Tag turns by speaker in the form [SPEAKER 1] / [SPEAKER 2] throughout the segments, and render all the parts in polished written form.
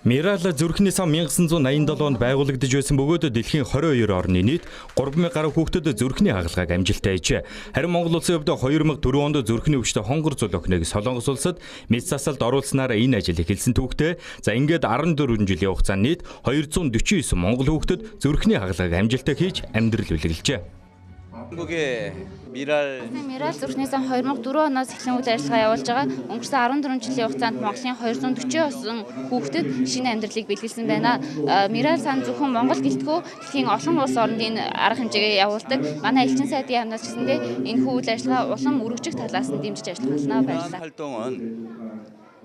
[SPEAKER 1] Мирал зүрхний сан 1987 онд байгуулагдаж байсан бөгөөд дэлхийн 22 орны нийт 3000 гаруй хүүхдэд зүрхний хагалгааг амжилттай хийжээ. Харин Монгол улсын хувьд 2004 онд зүрхний өвчтөд хонгор цул охиныг Солонгос улсад мэс засалд оруулснаар энэ ажил эхэлсэн түүхтэй. За ингээд 14 жилийн хугацаанд нийт 249 монгол хүүхдэд зүрхний хагалгааг амжилттай хийж амьдрал үлгэлжээ.
[SPEAKER 2] Мирал зүрхний сан 2004 оноос эхлэн үйл ажиллагаа явуулж байгаа. Өнгөрсөн 14 жилийн хугацаанд Монголын 249 хүүхдэд шинэ амьдралыг бэлгэлсэн байна. Мирал сан зөвхөн Монгол гэлтгүү дэлхийн олон улс оронд энэ арга хэмжээгээ явуулдаг. Манай элчин сайдын яамнаас гэсэндээ энэ үйл ажиллагаа улам өргөжих талаас нь дэмжиж ажиллах болно. Баярлалаа.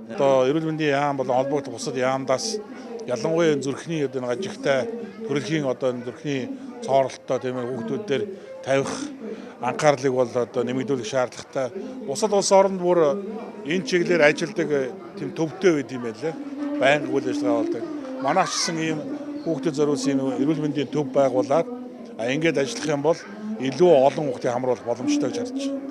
[SPEAKER 3] Одоо эрүүл мэндийн яам болон холбогдох бусад яамдаас ялангуяа зүрхний одоо нэг ажигтай төрөлхийн одоо зүрхний цооролттой тийм ээ хүүхдүүд дээр тавих анхаарлыг бол одоо нэмэгдүүлэх шаардлагатай. Бусад улс оронд бүр энэ чиглэлээр ажилладаг тийм төвтэй байд юм байлаа. Байнга үйл ажиллагаа болдог. Манайч гэсэн ийм хүүхдэд зориулсан ийм эрүүл мэндийн төв байгуулад ингээд ажиллах юм бол илүү олон хүүхдийг хамруулах боломжтой гэж харж байна.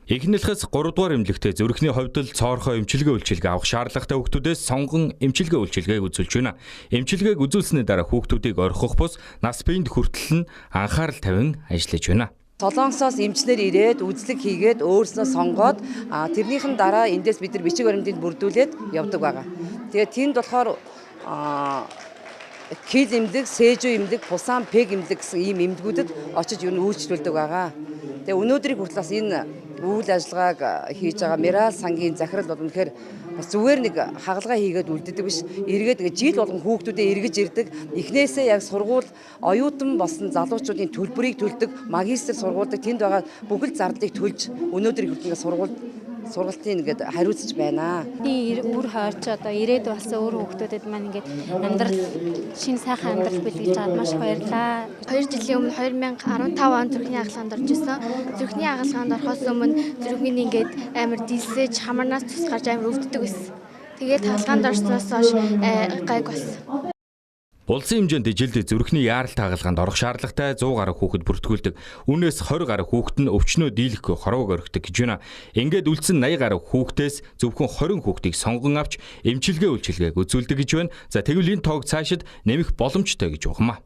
[SPEAKER 1] Эхнэлхээс 3 дугаар эмнэлэгтээ зүрхний хувьдал цоорхоо эмчилгээ үйлчилгээ авах шаардлагатай хүүхдүүдээс сонгон эмчилгээ үйлчилгээг үзүүлж байна. Эмчилгээг үзүүлсний дараа хүүхдүүдийг орхих бус нас биеинд хүртэл нь анхаарал тавин ажиллаж байна.
[SPEAKER 4] Солонгосоос эмчнэр ирээд үзлэг хийгээд өөрснөө сонгоод тэрнийхэн дараа эндээс бид нар бичиг баримтыг бүрдүүлээд явдаг байгаа. Тэгээд тэнд болохоор киз эмнэлэг, сэжүү эмнэлэг, пусан пег эмнэлэг гэсэн ийм эмнэлгүүдэд очиж юу үйлчлүүлдэг байгаа. Тэгээ өнөөдрийг хүртэл бас энэ үйл ажиллагааг хийж байгаа Мирал сангийн захирал бол үнэхээр бас зүгээр нэг хагалгаа хийгээд үлддэг биш. Эргээд жил болгон хүүхдүүдээ эргэж ирдэг. Эхнээсээ яг сургууль оюутан болсон залуучуудын төлбөрийг төлдөг, магистр сургуулдаг тэнд байгаа бүхэл зардлыг төлж өнөөдрийг хүртэл сургалтын ингээд хариуцж байна.
[SPEAKER 5] Бүр хойч одоо ирээд болсон өөр хүүхдүүдэд маань ингээд амьдрал шинэ сайхан амьдрал бэлгэж аваад маш их баярлаа. 2 жилийн өмнө 2015 онд зүрхний хагалгаанд орж исэн. Зүрхний хагалгаанд орохоос өмнө зүрхний ингээд амар дилсэж хамарнаас цус гарч амар өвддөг байсан. Тэгээд хагалгаанд орсноос хойш гайг болсон.
[SPEAKER 1] Улсын хэмжээнд жилд зүрхний яаралт хагалгаанд орох шаардлагатай 100 гаруй хүүхэд бүртгүүлдэг. Үүнээс 20 гаруй хүүхэд нь өвчнөө дийлэх хорвоог орхидог гэж байна. Ингээд үлдсэн 80 гаруй хүүхдээс зөвхөн 20 хүүхдийг сонгон авч эмчилгээ үйлчилгээг үзүүлдэг гэж байна. За тэгвэл энэ тоог цаашид нэмэх боломжтой гэж ухамаа.